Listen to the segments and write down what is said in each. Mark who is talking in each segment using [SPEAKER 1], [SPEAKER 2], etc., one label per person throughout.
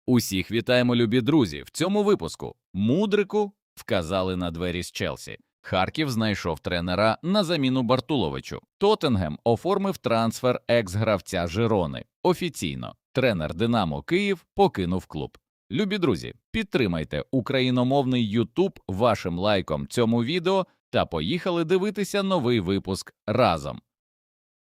[SPEAKER 1] Усіх вітаємо, любі друзі! В цьому випуску Мудрику вказали на двері з Челсі. Харків знайшов тренера на заміну Бартуловичу. Тоттенгем оформив трансфер екс-гравця Жирони. Офіційно тренер «Динамо Київ» покинув клуб. Любі друзі, підтримайте україномовний Ютуб вашим лайком цьому відео та поїхали дивитися новий випуск разом.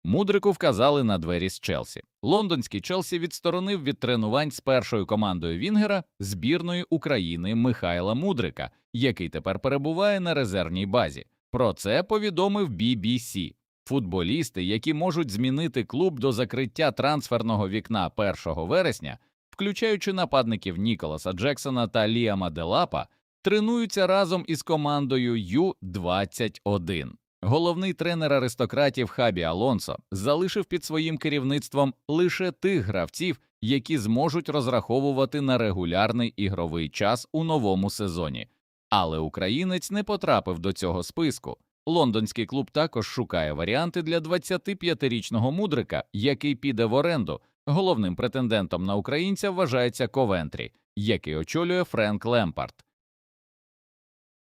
[SPEAKER 1] Мудрику вказали на двері з Челсі. Лондонський Челсі відсторонив від тренувань з першою командою Вінгера збірної України Михайла Мудрика, який тепер перебуває на резервній базі. Про це повідомив BBC. Футболісти, які можуть змінити клуб до закриття трансферного вікна 1 вересня, включаючи нападників Ніколаса Джексона та Ліама Делапа, тренуються разом із командою Ю-21. Головний тренер аристократів Хабі Алонсо залишив під своїм керівництвом лише тих гравців, які зможуть розраховувати на регулярний ігровий час у новому сезоні. Але українець не потрапив до цього списку. Лондонський клуб також шукає варіанти для 25-річного Мудрика, який піде в оренду. Головним претендентом на українця вважається Ковентрі, який очолює Френк Лемпард.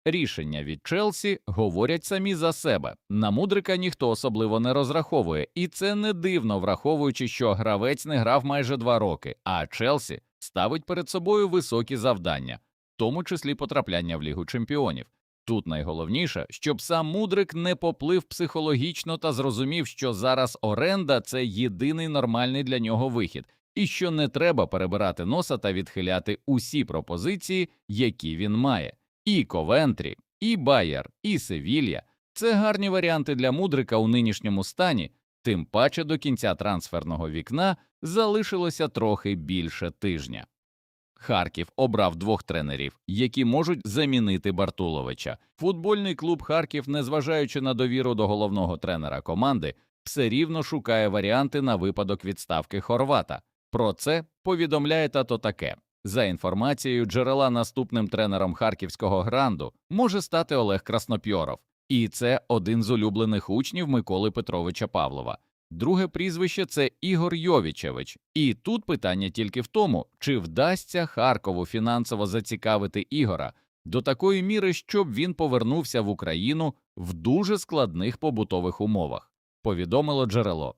[SPEAKER 1] Рішення від Челсі говорять самі за себе. На Мудрика ніхто особливо не розраховує, і це не дивно, враховуючи, що гравець не грав майже 2 роки, а Челсі ставить перед собою високі завдання, в тому числі потрапляння в Лігу чемпіонів. Тут найголовніше, щоб сам Мудрик не поплив психологічно та зрозумів, що зараз оренда – це єдиний нормальний для нього вихід, і що не треба перебирати носа та відхиляти усі пропозиції, які він має. І Ковентрі, і Байер, і Севілья – це гарні варіанти для Мудрика у нинішньому стані, тим паче до кінця трансферного вікна залишилося трохи більше тижня. Харків обрав 2 тренерів, які можуть замінити Бартуловича. Футбольний клуб Харків, незважаючи на довіру до головного тренера команди, все рівно шукає варіанти на випадок відставки хорвата. Про це повідомляє тато таке. За інформацією джерела, наступним тренером харківського «Гранду» може стати Олег Краснопьоров. І це один з улюблених учнів Миколи Петровича Павлова. Друге прізвище – це Ігор Йовічевич. І тут питання тільки в тому, чи вдасться Харкову фінансово зацікавити Ігора до такої міри, щоб він повернувся в Україну в дуже складних побутових умовах, повідомило джерело.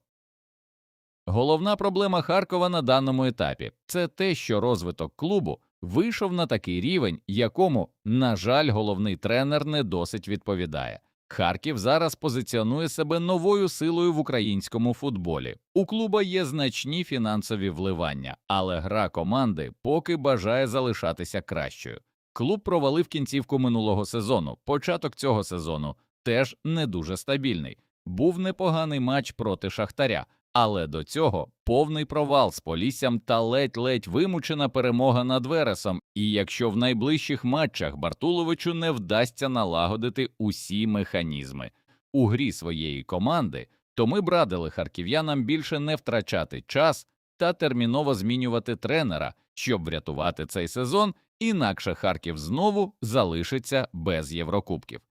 [SPEAKER 1] Головна проблема Харкова на даному етапі – це те, що розвиток клубу вийшов на такий рівень, якому, на жаль, головний тренер не досить відповідає. Харків зараз позиціонує себе новою силою в українському футболі. У клуба є значні фінансові вливання, але гра команди поки бажає залишатися кращою. Клуб провалив кінцівку минулого сезону, початок цього сезону теж не дуже стабільний. Був непоганий матч проти Шахтаря, але до цього повний провал з Поліссям та ледь-ледь вимучена перемога над Вересом, і якщо в найближчих матчах Бартуловичу не вдасться налагодити усі механізми у грі своєї команди, то ми б радили харків'янам більше не втрачати час та терміново змінювати тренера, щоб врятувати цей сезон, інакше Харків знову залишиться без Єврокубків.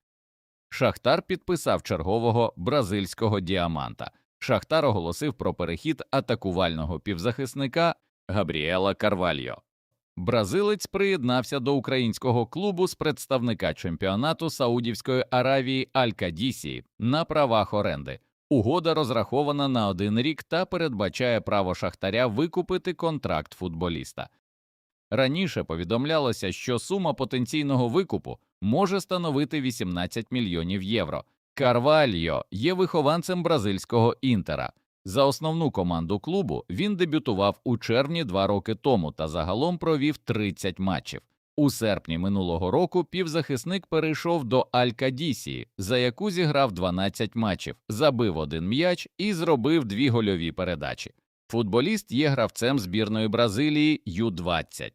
[SPEAKER 1] Шахтар підписав чергового бразильського діаманта. Шахтар оголосив про перехід атакувального півзахисника Габріела Карвальо. Бразилець приєднався до українського клубу з представника чемпіонату Саудівської Аравії Аль-Кадісі на правах оренди. Угода розрахована на 1 рік та передбачає право Шахтаря викупити контракт футболіста. Раніше повідомлялося, що сума потенційного викупу може становити 18 мільйонів євро. Карвальо є вихованцем бразильського «Інтера». За основну команду клубу він дебютував у червні 2 роки тому та загалом провів 30 матчів. У серпні минулого року півзахисник перейшов до Аль-Кадісі, за яку зіграв 12 матчів, забив 1 м'яч і зробив 2 гольові передачі. Футболіст є гравцем збірної Бразилії Ю-20.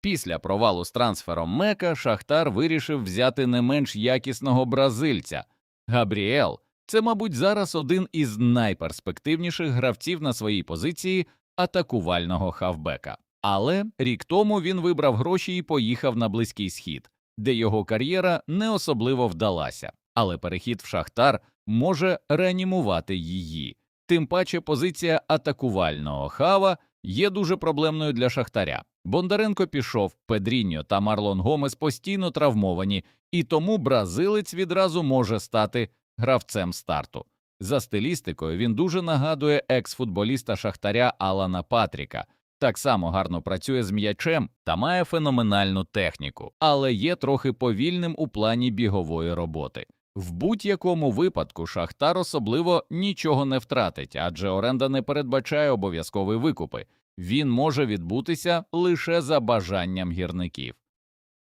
[SPEAKER 1] Після провалу з трансфером Мека Шахтар вирішив взяти не менш якісного бразильця. Габріел – це, мабуть, зараз один із найперспективніших гравців на своїй позиції атакувального хавбека. Але рік тому він вибрав гроші і поїхав на Близький Схід, де його кар'єра не особливо вдалася. Але перехід в Шахтар може реанімувати її. Тим паче позиція атакувального хава є дуже проблемною для Шахтаря. Бондаренко пішов, Педріньо та Марлон Гомес постійно травмовані, і тому бразилець відразу може стати гравцем старту. За стилістикою він дуже нагадує екс-футболіста Шахтаря Алана Патріка. Так само гарно працює з м'ячем та має феноменальну техніку, але є трохи повільним у плані бігової роботи. В будь-якому випадку Шахтар особливо нічого не втратить, адже оренда не передбачає обов'язкові викупи. Він може відбутися лише за бажанням гірників.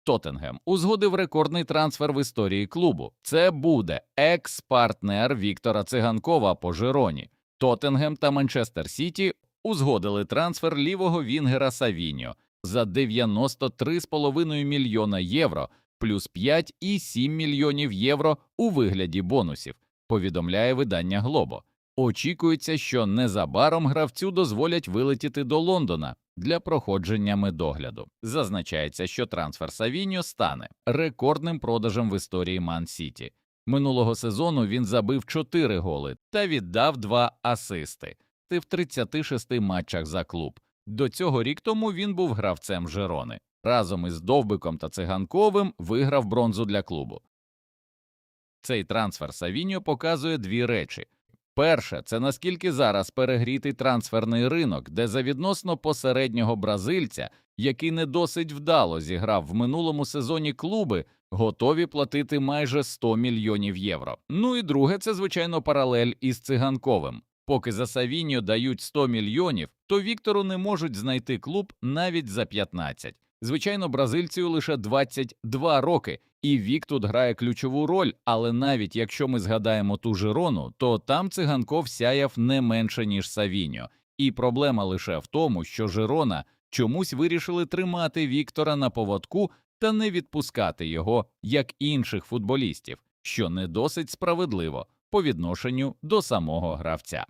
[SPEAKER 1] Тоттенгем узгодив рекордний трансфер в історії клубу. Це буде екс-партнер Віктора Циганкова по Жироні. Тоттенгем та Манчестер Сіті узгодили трансфер лівого вінгера Савіньо за 93,5 мільйона євро плюс 5,7 мільйонів євро у вигляді бонусів, повідомляє видання Глобо. Очікується, що незабаром гравцю дозволять вилетіти до Лондона для проходження медогляду. Зазначається, що трансфер Савіньо стане рекордним продажем в історії Ман-Сіті. Минулого сезону він забив 4 голи та віддав 2 асисти в 36 матчах за клуб. До цього рік тому він був гравцем Жирони. Разом із Довбиком та Циганковим виграв бронзу для клубу. Цей трансфер Савіньо показує дві речі. Перше – це наскільки зараз перегрітий трансферний ринок, де за відносно посереднього бразильця, який не досить вдало зіграв в минулому сезоні, клуби готові платити майже 100 мільйонів євро. Ну і друге – це, звичайно, паралель із Циганковим. Поки за Савіньо дають 100 мільйонів, то Віктору не можуть знайти клуб навіть за 15. Звичайно, бразильцю лише 22 роки, і вік тут грає ключову роль, але навіть якщо ми згадаємо ту Жирону, то там Циганков сяяв не менше, ніж Савіньо. І проблема лише в тому, що Жирона чомусь вирішили тримати Віктора на поводку та не відпускати його, як інших футболістів, що не досить справедливо по відношенню до самого гравця.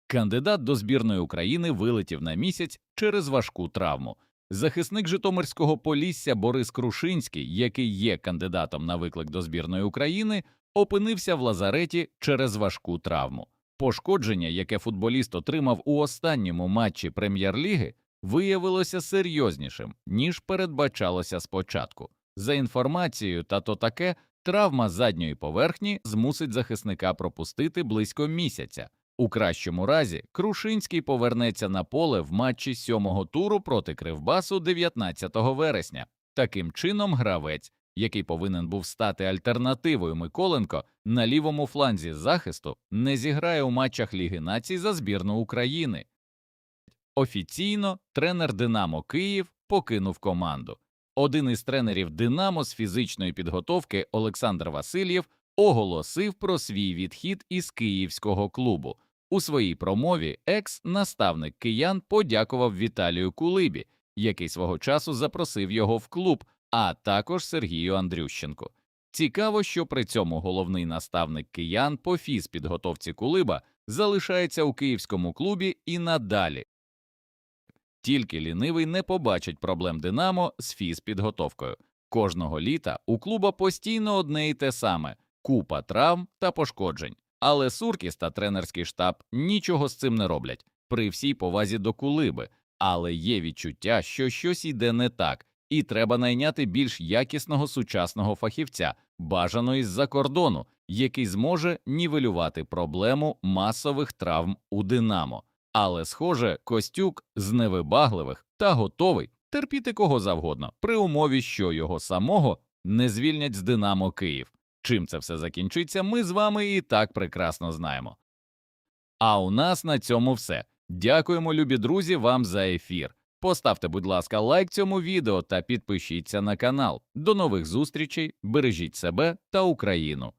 [SPEAKER 1] Кандидат до збірної України вилетів на місяць через важку травму. Захисник Житомирського Полісся Борис Крушинський, який є кандидатом на виклик до збірної України, опинився в лазареті через важку травму. Пошкодження, яке футболіст отримав у останньому матчі Прем'єр-ліги, виявилося серйознішим, ніж передбачалося спочатку. За інформацією «Та-то таке», травма задньої поверхні змусить захисника пропустити близько місяця. У кращому разі Крушинський повернеться на поле в матчі 7-го туру проти Кривбасу 19 вересня. Таким чином, гравець, який повинен був стати альтернативою Миколенко на лівому фланзі захисту, не зіграє у матчах Ліги націй за збірну України. Офіційно тренер «Динамо Київ» покинув команду. Один із тренерів «Динамо» з фізичної підготовки Олександр Васильєв оголосив про свій відхід із київського клубу. У своїй промові екс-наставник киян подякував Віталію Кулибі, який свого часу запросив його в клуб, а також Сергію Андрющенку. Цікаво, що при цьому головний наставник киян по фізпідготовці Кулиба залишається у київському клубі і надалі. Тільки лінивий не побачить проблем «Динамо» з фізпідготовкою. Кожного літа у клуба постійно одне і те саме – купа травм та пошкоджень. Але Суркіс та тренерський штаб нічого з цим не роблять, при всій повазі до Кулиби. Але є відчуття, що щось йде не так, і треба найняти більш якісного сучасного фахівця, бажано із-за кордону, який зможе нівелювати проблему масових травм у «Динамо». Але, схоже, Костюк з невибагливих та готовий терпіти кого завгодно, при умові, що його самого не звільнять з «Динамо Київ». Чим це все закінчиться, ми з вами і так прекрасно знаємо. А у нас на цьому все. Дякуємо, любі друзі, вам за ефір. Поставте, будь ласка, лайк цьому відео та підпишіться на канал. До нових зустрічей, бережіть себе та Україну.